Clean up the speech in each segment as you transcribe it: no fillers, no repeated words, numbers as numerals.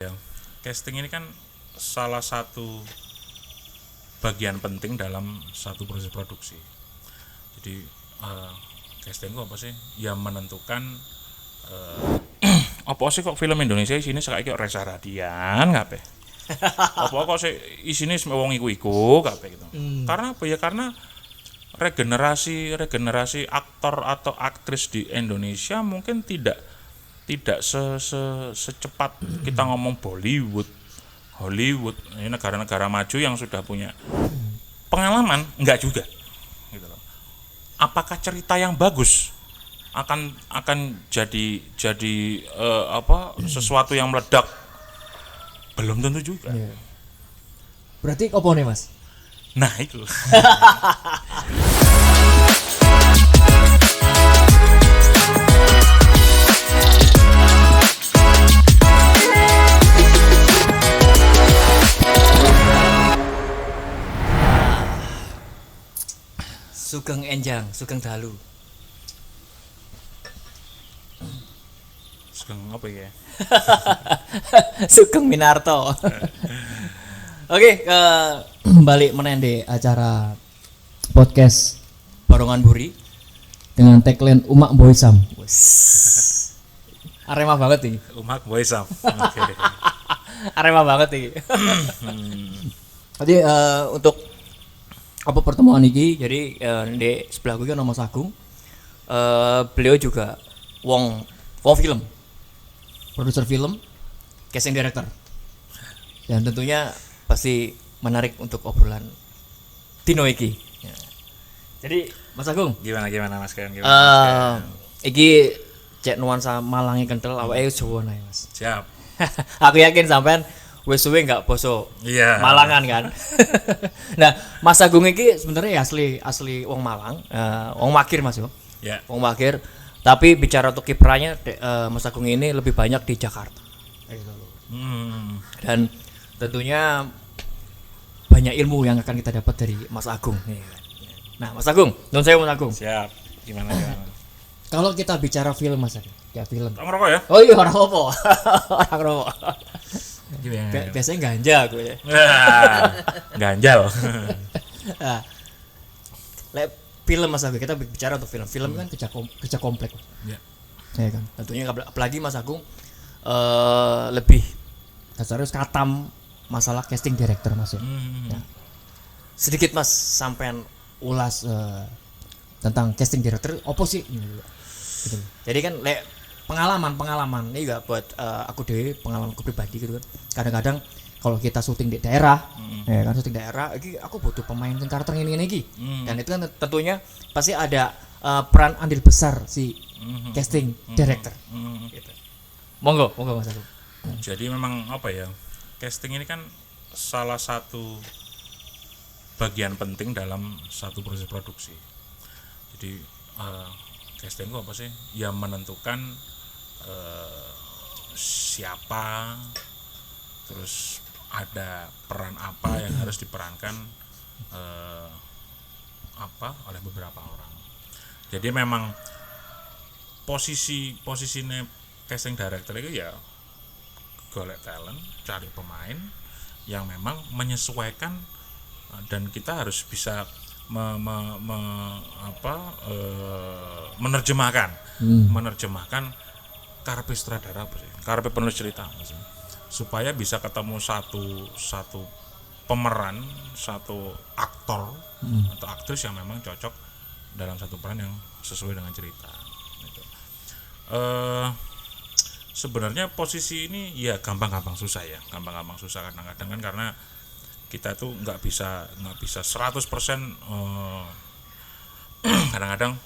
Ya, casting ini kan salah satu bagian penting dalam satu proses produksi. Jadi casting itu apa sih? Ya menentukan apa sih kok film Indonesia isine saiki kok Reza Radian kabeh. Apa kok sih isine wong iku-iku kabeh gitu. Karena apa ya? Karena regenerasi aktor atau aktris di Indonesia mungkin tidak secepat kita ngomong Bollywood, Hollywood, ini negara-negara maju yang sudah punya pengalaman, enggak juga gitu loh. Apakah cerita yang bagus akan jadi sesuatu yang meledak? Belum tentu juga. Iya. Berarti apa nih Mas? Nah itu. Sugeng Enjang, Sugeng Dalu. Sekarang apa ya? Sugeng Minarto. Oke, balik menende acara podcast Barongan Buri dengan tagline Umak Boysam. Arema banget nih. Umak Boysam. Oke. Arema banget nih. Jadi untuk apa pertemuan ini? Jadi di sebelah gue kan Mas Agung. Beliau juga wong film, produser film, casting director. Dan tentunya pasti menarik untuk obrolan Tino iki. Ya. Jadi Mas Agung, Gimana Mas Ken? iki cek nuansa Malangi kental awake Jawa nae Mas. Siap. Aku yakin sampean wis suwe enggak boso Iya. Malangan kan. Nah, Mas Agung iki sebenarnya asli wong Malang, wong Magir Mas yo. Ya. Wong Magir, tapi bicara untuk kiprahnya Mas Agung ini lebih banyak di Jakarta. Dan tentunya banyak ilmu yang akan kita dapat dari Mas Agung. Nah, Mas Agung, nun saya Mas Agung. Siap. Gimana? Kalau kita bicara film Mas Agung, ya film. Tak ngerokok ya? Oh iya orang apa? Orang rokok. Gimana? Biasanya ganja gue ya. Ganjal. Nah, film Mas Agung, kita bicara untuk film. Film kan kerja kompleks. Ya. Ya kan. Tentunya apalagi Mas Agung lebih harus katam masalah casting director Mas ya. Ya. Sedikit Mas sampean ulas tentang casting director apa sih? Gitu. Jadi kan pengalaman ini juga buat aku dewe pengalamanku pribadi gitu kan. Kadang-kadang kalau kita syuting di daerah, ya kan syuting daerah, iki aku butuh pemain sing karakter ini iki. Dan itu kan tentunya pasti ada peran andil besar si casting director. Gitu. Monggo Mas Agung. Jadi memang apa ya? Casting ini kan salah satu bagian penting dalam satu proses produksi. Jadi casting itu apa sih? Ya menentukan siapa, terus ada peran apa yang harus diperankan oleh beberapa orang. Jadi memang posisinya casting director itu ya golek talent, cari pemain yang memang menyesuaikan dan kita harus bisa menerjemahkan karepe sutradara, karepe penulis cerita maksudnya, supaya bisa ketemu satu pemeran, satu aktor atau aktris yang memang cocok dalam satu peran yang sesuai dengan cerita. Gitu. Sebenarnya posisi ini ya gampang-gampang susah kadang-kadang kan karena kita tuh nggak bisa 100% kadang-kadang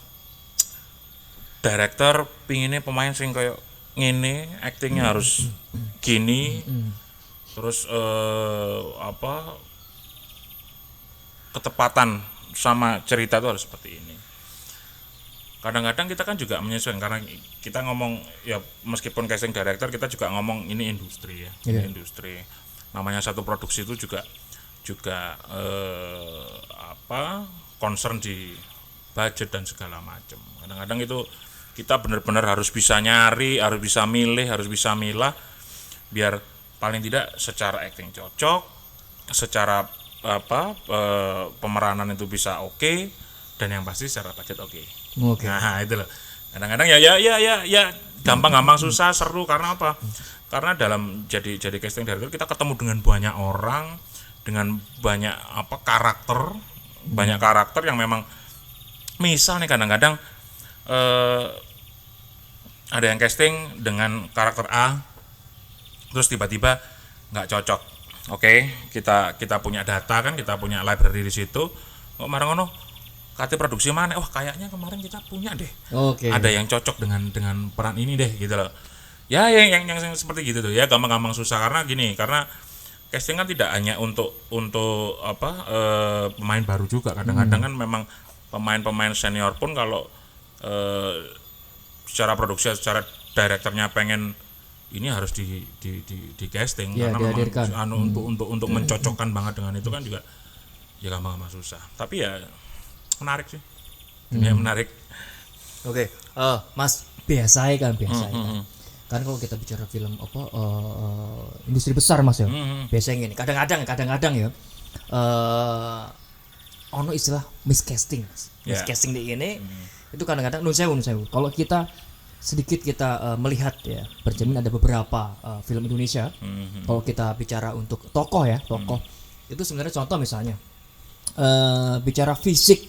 director pinginnya pemain sing kayak ngene, actingnya harus gini, terus ketepatan sama cerita itu harus seperti ini. Kadang-kadang kita kan juga menyesuaikan karena kita ngomong ya meskipun casting director kita juga ngomong ini industri ya, ini industri. Namanya satu produksi itu juga concern di budget dan segala macam. Kadang-kadang itu kita benar-benar harus bisa nyari, harus bisa milih, harus bisa milah biar paling tidak secara acting cocok, secara pemeranan itu bisa oke, dan yang pasti secara budget oke. Oke. Nah itu loh, kadang-kadang ya gampang susah seru karena apa? Karena dalam jadi casting director kita ketemu dengan banyak orang, dengan banyak karakter yang memang misal nih kadang-kadang ada yang casting dengan karakter A terus tiba-tiba nggak cocok. Oke, kita punya data kan, kita punya library di situ. Kok marang ngono kate produksi mana? Wah, kayaknya kemarin kita punya deh. Oke. Ada yang cocok dengan peran ini deh gitu loh. Ya yang seperti gitu tuh ya, gampang susah karena casting kan tidak hanya untuk pemain baru juga. Kadang-kadang kan memang pemain senior pun kalau secara produksi, secara direkturnya pengen ini harus di casting Ya, karena dihadirkan. memang untuk mencocokkan banget dengan itu kan juga ya gampang susah. Tapi ya menarik sih. Dunia menarik. Oke. Mas, biasa kan. Kan kalau kita bicara film industri besar Mas ya. Biasanya gini, kadang-kadang ya ono istilah miscasting. Mas. Ya. Miscasting di ini itu kadang-kadang nun sewu. Kalau kita melihat ya, bercermin ada beberapa film Indonesia. Kalau kita bicara untuk tokoh itu sebenarnya contoh misalnya bicara fisik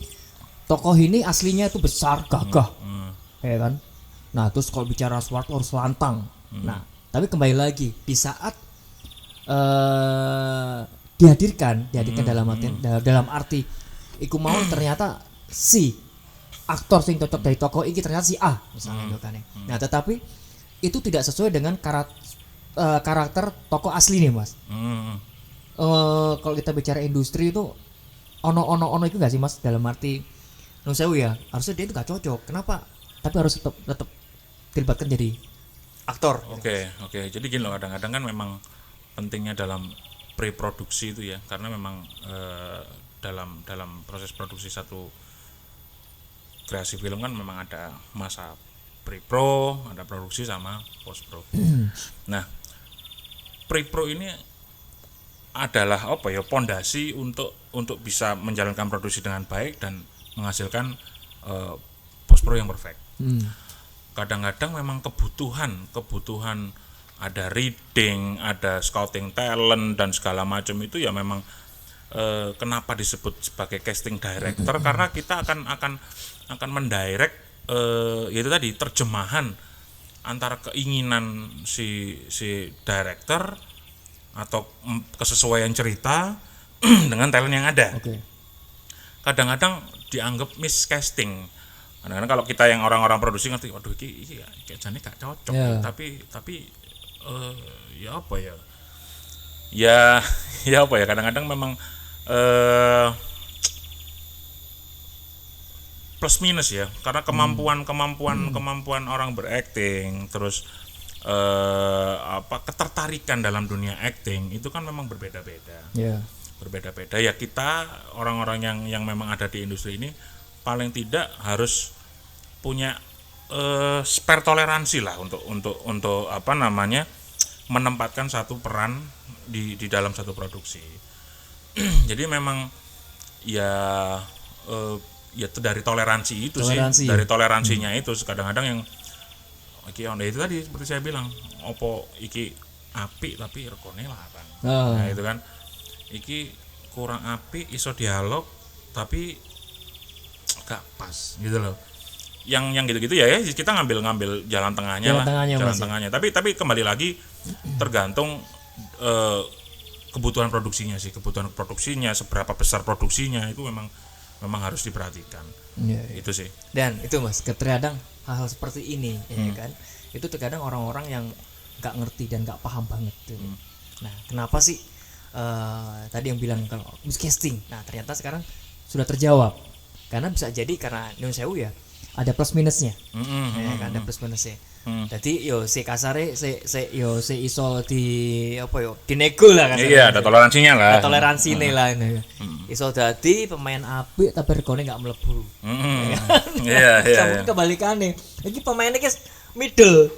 tokoh ini aslinya itu besar gagah, ya kan. Nah terus kalau bicara suatu harus lantang. Nah tapi kembali lagi di saat dihadirkan dalam arti iku mau ternyata si aktor sing cocok dari tokoh ini ternyata si A misalnya kan. Nah tetapi itu tidak sesuai dengan karakter tokoh asli nih Mas. Kalau kita bicara industri itu ono itu nggak sih Mas, dalam arti nun sewu ya, harusnya dia itu nggak cocok. Kenapa? Tapi harus tetap dilibatkan jadi aktor. Oke. Jadi gini loh, kadang-kadang kan memang pentingnya dalam pre-produksi itu ya, karena memang dalam proses produksi satu kreasi film kan memang ada masa pre-pro, ada produksi sama post-pro. Nah, pre-pro ini adalah pondasi untuk bisa menjalankan produksi dengan baik dan menghasilkan post-pro yang perfect. Kadang-kadang memang kebutuhan ada reading, ada scouting talent dan segala macam itu ya memang kenapa disebut sebagai casting director karena kita akan mendirect yaitu tadi terjemahan antara keinginan si director atau kesesuaian cerita dengan talent yang ada. Oke. Kadang-kadang dianggap miscasting. Kadang-kadang kalau kita yang orang-orang produksi ngerti, waduh iki kayaknya gak cocok. Yeah. Tapi ya apa ya? Ya apa ya? Kadang-kadang memang plus minus ya, karena kemampuan orang berakting, terus ketertarikan dalam dunia acting itu kan memang berbeda-beda. Yeah. Berbeda-beda ya, kita orang-orang yang memang ada di industri ini paling tidak harus punya spare toleransi lah untuk menempatkan satu peran di dalam satu produksi. Jadi memang ya dari toleransi itu sih, dari toleransinya itu kadang-kadang yang itu tadi seperti saya bilang, opo iki apik tapi regane larang. Nah itu kan, iki kurang apik iso dialog tapi gak pas gitu loh. Yang gitu-gitu ya kita ngambil jalan tengahnya lah, jalan tengahnya. Tapi kembali lagi tergantung kebutuhan produksinya, seberapa besar produksinya itu memang harus diperhatikan. Itu sih. Dan itu Mas, terkadang hal-hal seperti ini ya kan, itu terkadang orang-orang yang nggak ngerti dan nggak paham banget gitu. Nah kenapa sih tadi yang bilang kalau miscasting, nah ternyata sekarang sudah terjawab, karena bisa jadi karena nyun sewu ya ada plus minusnya, ya kan, ada plus minusnya. Jadi yo si kasare si iso dinego lah kan. Iya, ada toleransinya lah. Ada toleransinya lah. Iso dadi pemain apik tapi regane enggak mlebu. Iya. Sampai kebalikannya. Iki pemainnya guys middle.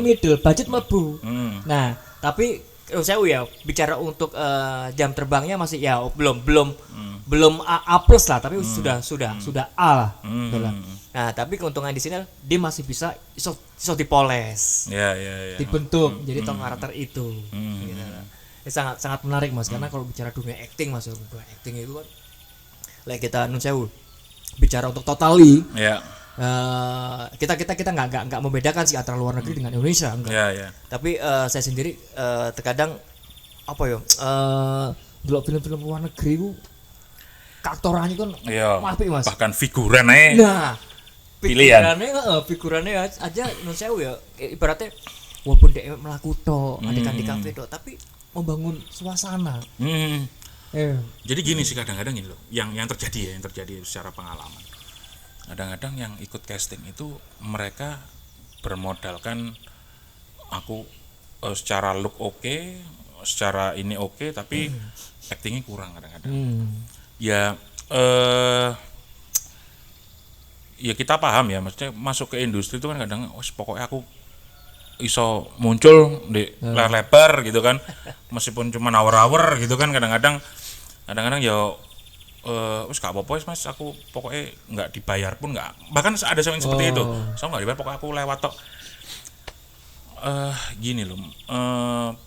Middle budget mlebu. Nah, tapi saya ya bicara untuk jam terbangnya masih ya belum A plus lah, tapi sudah A lah, gitu lah. Nah tapi keuntungan di sini dia masih bisa iso dipoles, Ya. dibentuk jadi tokoh karakter itu. Gitu. Ini sangat menarik Mas, karena kalau bicara dunia acting Mas, dunia acting itu kan, like kita nun sewu bicara untuk totally. Ya. Kita nggak membedakan sih antara luar negeri dengan Indonesia, enggak. Ya. Tapi saya sendiri terkadang apa ya, dulu film-film luar negeri itu aktorannya kan Iya. apik Mas. Bahkan figuran aja. Nah, Pilihan. figurannya aja non sewu ya, ibaratnya walaupun dia melaku tok, adegan di kafe tok, tapi membangun suasana. Jadi gini sih kadang-kadang ini loh, yang terjadi secara pengalaman. Kadang-kadang yang ikut casting itu mereka bermodalkan aku secara look oke, secara ini oke, tapi actingnya kurang kadang-kadang. Ya ya kita paham ya, maksudnya masuk ke industri itu kan kadang pokoknya aku iso muncul di layar lebar gitu kan, meskipun cuma hour-hour gitu kan, kadang-kadang ya wis gak apa-apa Mas, aku pokoknya nggak dibayar pun nggak, bahkan ada yang seperti itu, saya nggak dibayar pokoknya aku lewat tok. Gini loh,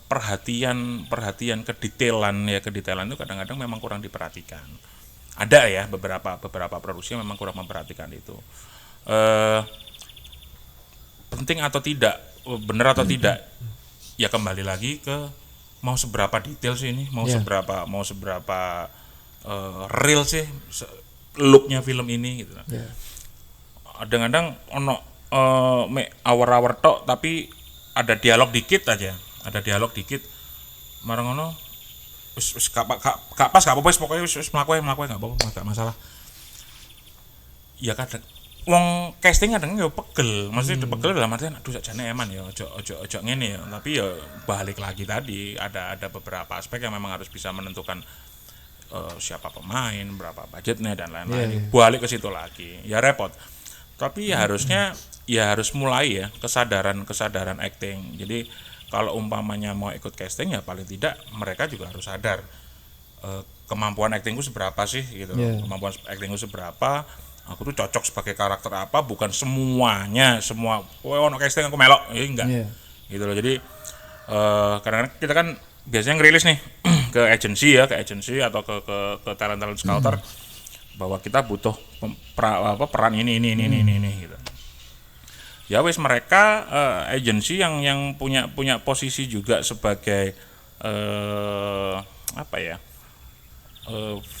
perhatian kedetailan itu kadang-kadang memang kurang diperhatikan. Ada ya beberapa produksi yang memang kurang memperhatikan itu. Penting atau tidak, benar atau tidak, ya kembali lagi ke mau seberapa detail sih ini, mau seberapa real sih looknya film ini gitu. Kadang-kadang ono awar-awar tok tapi ada dialog dikit, marang ono wis gak pas gak apa-apa, pokoknya wis mlaku gak apa-apa, gak masalah. Ya kadang wong casting kadang ya pegel, maksudnya pegel dalam artian aduh sakjane eman ya ojo ngene ya, tapi ya balik lagi tadi ada beberapa aspek yang memang harus bisa menentukan siapa pemain, berapa budgetnya dan lain-lain. Balik ke situ lagi, ya repot. Tapi ya harusnya ya harus mulai ya kesadaran acting. Jadi kalau umpamanya mau ikut casting ya paling tidak mereka juga harus sadar kemampuan actingku seberapa sih gitu. Kemampuan actingku seberapa, aku tuh cocok sebagai karakter apa, bukan semua ono casting aku melok, ya enggak. Gitu loh. Jadi kadang-kadang kita kan biasanya ngerilis nih ke agensi atau ke talent scouter bahwa kita butuh peran ini gitu. Ya wis mereka agensi yang punya posisi juga sebagai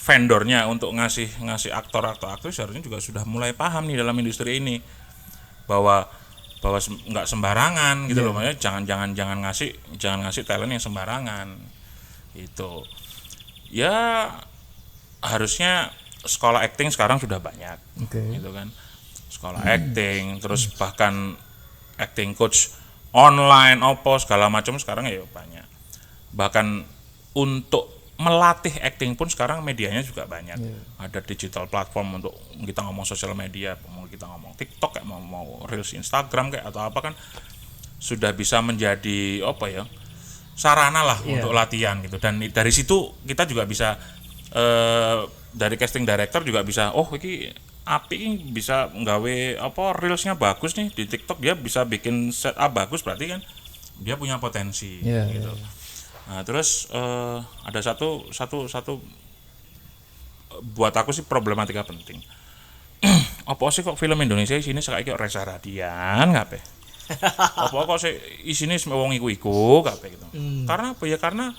vendornya untuk ngasih aktor atau aktris harusnya juga sudah mulai paham nih dalam industri ini bahwa nggak sembarangan gitu loh, makanya jangan ngasih talent yang sembarangan itu. Ya harusnya sekolah acting sekarang sudah banyak, gitu kan, sekolah acting, terus bahkan acting coach online, segala macam sekarang ya banyak. Bahkan untuk melatih acting pun sekarang medianya juga banyak. Ada digital platform untuk kita ngomong sosial media, mau kita ngomong TikTok kayak mau reels Instagram kayak atau apa kan sudah bisa menjadi sarana lah untuk latihan gitu. Dan dari situ kita juga bisa dari casting director juga bisa iki api bisa nggawe reelsnya bagus nih di TikTok, dia bisa bikin setup bagus, berarti kan dia punya potensi gitu. Nah, terus ada satu buat aku sih problematika penting. Apa sih kok film Indonesia isine saiki kok Reza Radian kabeh? Apa kok sih isine wong iku-iku kabeh gitu. Karena apa ya? Karena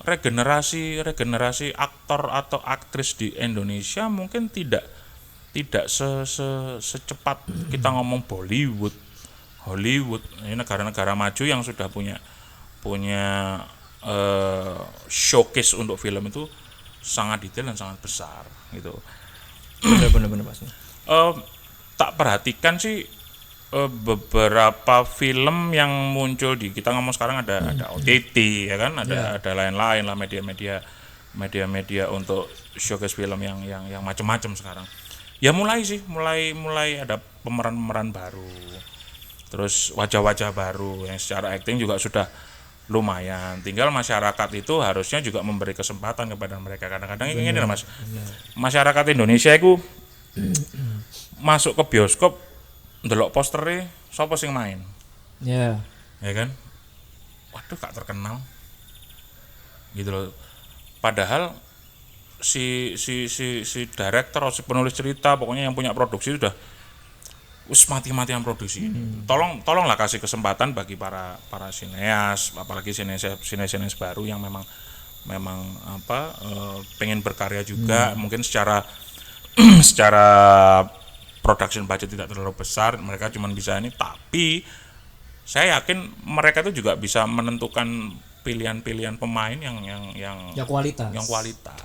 regenerasi aktor atau aktris di Indonesia mungkin tidak secepat kita ngomong Bollywood, Hollywood. Ini negara-negara maju yang sudah punya showcase untuk film itu sangat detail dan sangat besar gitu. Bener Mas. Tak perhatikan sih beberapa film yang muncul di kita ngomong sekarang ada OTT ya kan, ada lain-lain lah media untuk showcase film yang macam-macam sekarang. Ya mulai ada pemeran baru, terus wajah-wajah baru yang secara acting juga sudah lumayan. Tinggal masyarakat itu harusnya juga memberi kesempatan kepada mereka. Kadang-kadang ini lah Mas. Masyarakat Indonesia itu masuk ke bioskop ndelok posternya sapa sing main. Ya. Ya kan? Waduh gak terkenal. Gitu loh. Padahal si director atau si penulis cerita pokoknya yang punya produksi sudah mati-matian produksi ini. Tolonglah kasih kesempatan bagi para sineas, apalagi sineas baru yang memang pengen berkarya juga, mungkin secara secara production budget tidak terlalu besar, mereka cuma bisa ini, tapi saya yakin mereka itu juga bisa menentukan pilihan-pilihan pemain yang kualitas. Yang kualitas.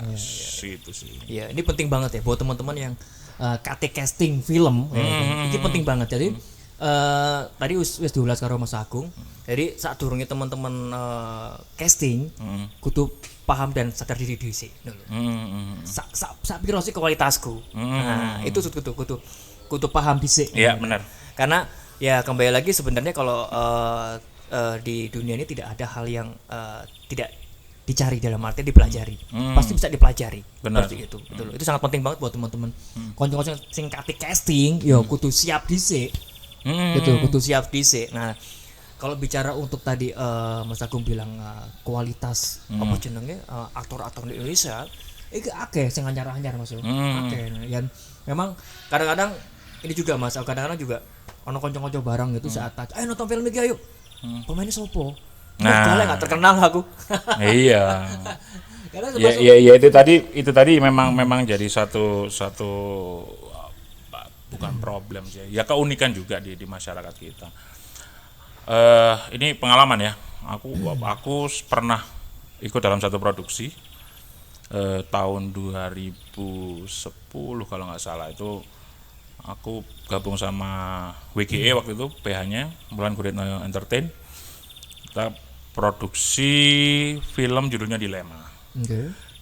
Itu sih. Ya, ini penting banget ya buat teman-teman yang KT casting film. Ini penting banget. Jadi tadi wis diulas karo Mas Agung. Jadi saat durunge teman-teman casting kudu paham dan sadar diri dhisik ngono. Sak piro sih kualitasku. Nah, itu kudu paham dhisik. Iya, benar. Karena ya kembali lagi sebenarnya kalau di dunia ini tidak ada hal yang tidak dicari dalam arti dipelajari. Pasti bisa dipelajari. Benar. Seperti itu. Betul. Itu sangat penting banget buat teman-teman. Konco-konco sing kate casting, ya kudu siap dhisik. Gitu, kudu siap dhisik. Nah, kalau bicara untuk tadi Mas Agung bilang kualitas apa jenenge aktor-aktor di Indonesia, iki akeh sing anyar-anyar Mas. Akeh. Dan memang kadang-kadang ini juga Mas, kadang-kadang juga ono konco-konco bareng gitu saat ayo nonton film iki ayo. Pemainnya sopo? Nah, nggak terkenal aku. Iya. Ya itu tadi memang jadi satu bukan problem sih. Ya keunikan juga di masyarakat kita. Ini pengalaman ya. Aku pernah ikut dalam satu produksi tahun 2010 kalau nggak salah, itu aku gabung sama WGE waktu itu, PH-nya Wulan Guritno Entertain. Kita produksi film judulnya Dilema.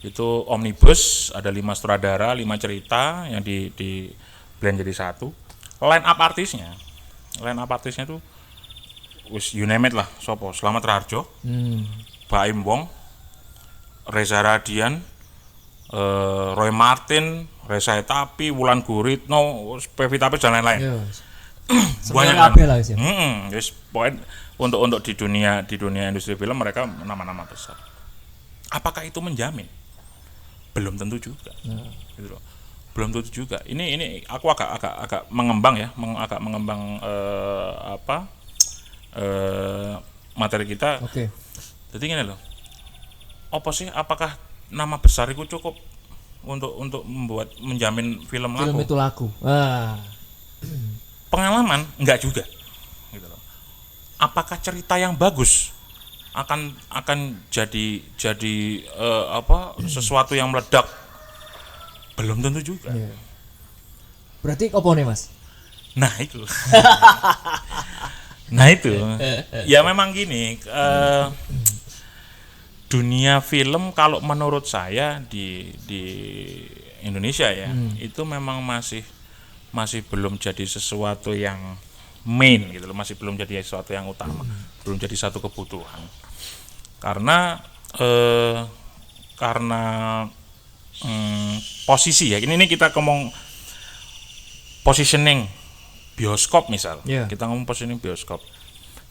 Itu omnibus, ada 5 sutradara, 5 cerita yang di blend jadi satu. Line up artisnya tuh you name it lah, sopo Slamet Rarjo, Baim Wong, Reza Radian, Roy Martin, Reza Etapi, Wulan Guritno, Pevita Pearce dan lain-lain. Banyak lah. Yes, poin untuk di dunia industri film mereka nama-nama besar. Apakah itu menjamin? Belum tentu juga. Gitu loh. Belum tentu juga. Ini aku agak mengembang ya, agak mengembang materi kita. Oke. Jadi gini loh. Apa sih? Apakah nama besar itu cukup untuk menjamin film laku? Film itu laku. Pengalaman enggak juga. Gitu loh. Apakah cerita yang bagus akan jadi sesuatu yang meledak? Belum tentu juga. Berarti apa nih Mas? Nah itu ya memang gini, dunia film kalau menurut saya di Indonesia ya itu memang masih belum jadi sesuatu yang main gitu loh, masih belum jadi sesuatu yang utama, belum jadi satu kebutuhan karena posisi ya, ini kita ngomong positioning bioskop misal, kita ngomong positioning bioskop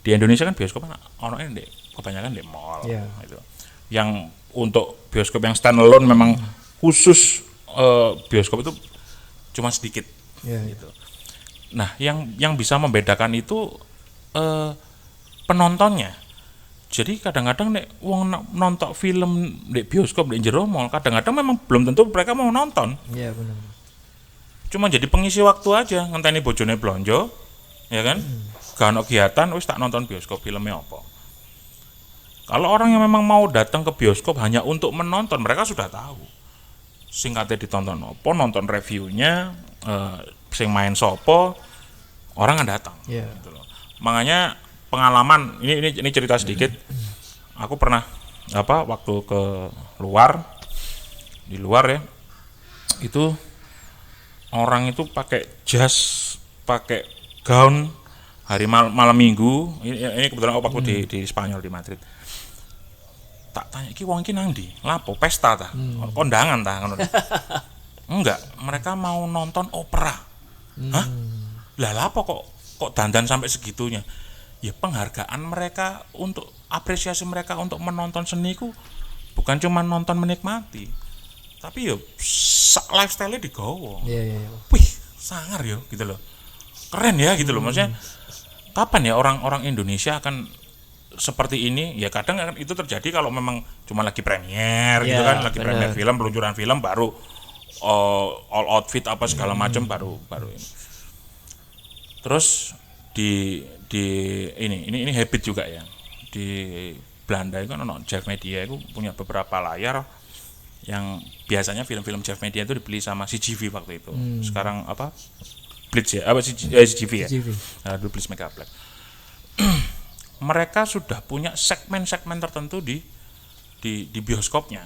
di Indonesia kan bioskop kan orangnya kebanyakan di mall, gitu. Yang untuk bioskop yang standalone memang khusus bioskop itu cuma sedikit, gitu. Nah, yang bisa membedakan itu penontonnya. Jadi kadang-kadang nek wong nonton film di bioskop di jero mall, kadang-kadang memang belum tentu mereka mau nonton. Iya benar. Cuma jadi pengisi waktu aja, ngenteni bojone blonjo, ya kan? Gak ono kegiatan, wis tak nonton bioskop, filmnya apa. Kalau orang yang memang mau datang ke bioskop hanya untuk menonton, mereka sudah tahu. Singkatnya ditonton apa, nonton reviewnya, sing main sopo, orang akan datang. Gitu loh. Makanya pengalaman ini cerita sedikit. Aku pernah waktu ke di luar ya, itu orang itu pakai jas, pakai gaun hari malam minggu. Ini kebetulan waktu di Spanyol, di Madrid. tak tanya iki wong iki nang ndi? Lapo pesta ta? Kondangan ta ngono. Enggak, mereka mau nonton opera. Hah? Lah lapo kok dandan sampai segitunya? Ya penghargaan mereka untuk apresiasi mereka untuk menonton seni ku bukan cuma nonton menikmati. Tapi ya lifestyle-nya digawa. Iya. Wih, sangar ya gitu loh. Keren ya gitu loh maksudnya. Kapan ya orang-orang Indonesia akan seperti ini? Ya kadang kan itu terjadi kalau memang cuma lagi premier gitu kan, lagi premier film, peluncuran film baru all outfit apa segala macam baru ini. Terus di ini habit juga ya. Di Belanda itu kan Jeff Media itu punya beberapa layar yang biasanya film-film Jeff Media itu dibeli sama CGV waktu itu. Sekarang apa? Blitz ya, apa CGV ya? Dulu Blitz Megaplex. Mereka sudah punya segmen-segmen tertentu di bioskopnya.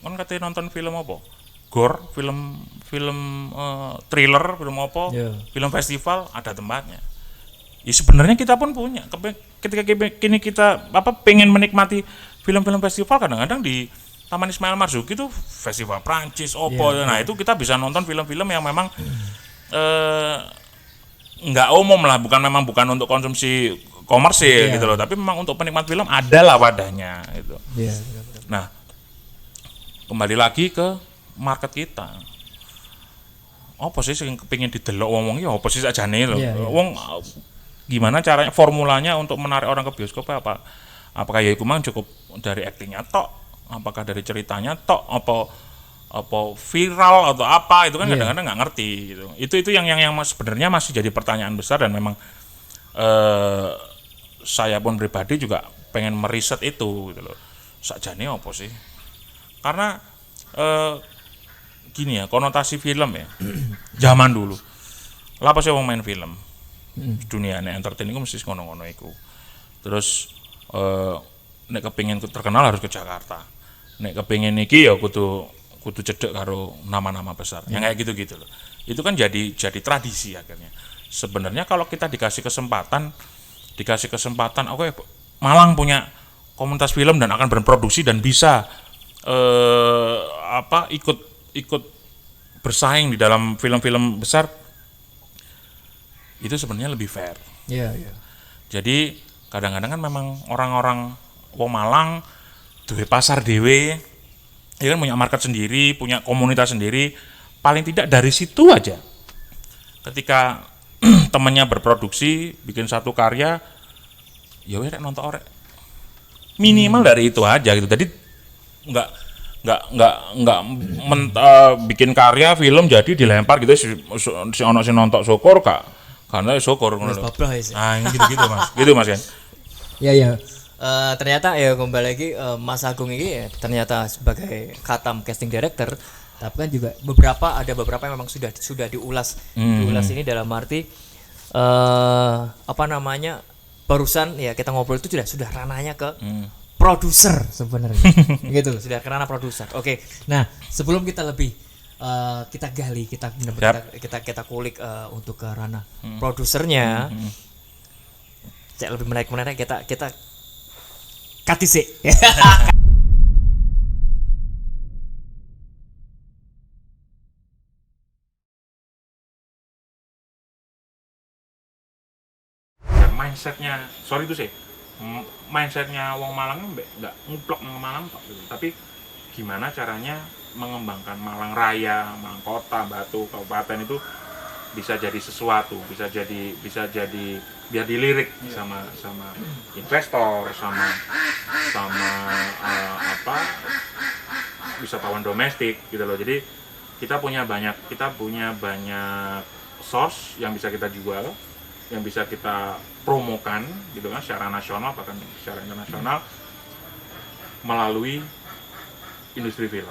Kan katanya nonton film apa? Gore, film thriller, film apa? Film festival ada tempatnya. Ya sebenarnya kita pun punya. Ketika kini kita pengen menikmati film-film festival kadang-kadang di Taman Ismail Marzuki itu festival Prancis, nah itu kita bisa nonton film-film yang memang nggak umum lah, bukan untuk konsumsi komersil gitu loh, tapi memang untuk penikmat film ada lah wadahnya gitu. Nah, kembali lagi ke market kita. Apa sih yang kepingin didelok wong iki apa sih sakjane lho. Wong gimana caranya formulanya untuk menarik orang ke bioskop apa? Apakah ya iku mang cukup dari aktingnya tok? Apakah dari ceritanya tok? Apa viral atau apa itu kan kadang-kadang nggak ngerti gitu. Itu yang sebenarnya masih jadi pertanyaan besar dan memang saya pun pribadi juga pengen meriset itu gitu loh. Sakjane apa sih? Karena gini ya, konotasi film ya. Zaman dulu. Lah apa sih wong main film? Dunia entertain itu mesti ngono-ngono iku. Terus nek kepengin terkenal harus ke Jakarta. Nek kepengin iki ya kudu cedek karo nama-nama besar. Yang kayak gitu-gitu loh. Itu kan jadi tradisi akhirnya. Sebenarnya kalau kita dikasih kesempatan oke, Malang punya komunitas film dan akan berproduksi dan bisa ikut bersaing di dalam film-film besar, itu sebenarnya lebih fair. Jadi kadang-kadang kan memang orang-orang wong Malang duwe pasar dhewe, ya kan punya market sendiri, punya komunitas sendiri. Paling tidak dari situ aja. Ketika temennya berproduksi, bikin satu karya, ya wes nonton orek. Minimal dari itu aja gitu. Jadi nggak bikin karya film jadi dilempar gitu si ono si nonton syukur kak. Karena syukur ngono. Ah, gitu Mas. Gitu Mas kan. Ya. Ternyata ya kembali lagi Mas Agung ini ya, ternyata sebagai khatam casting director, tapi kan juga ada beberapa yang memang sudah diulas ini dalam arti barusan ya kita ngobrol itu sudah ranahnya ke produser sebenarnya. Gitu, sudah ke ranah produser. Oke. Nah, sebelum kita lebih kita gali, kita kulik untuk ke ranah produsernya. Cek lebih menarik kita katise. mindsetnya wong Malang nggak nguplok nang Malang Pak gitu. Tapi gimana caranya mengembangkan Malang Raya, Malang Kota, Batu, Kabupaten itu bisa jadi sesuatu, bisa jadi biar dilirik sama investor, sama wisatawan domestik gitu loh. Jadi kita punya banyak source yang bisa kita jual, yang bisa kita promokan gitu kan secara nasional bahkan secara internasional melalui industri film.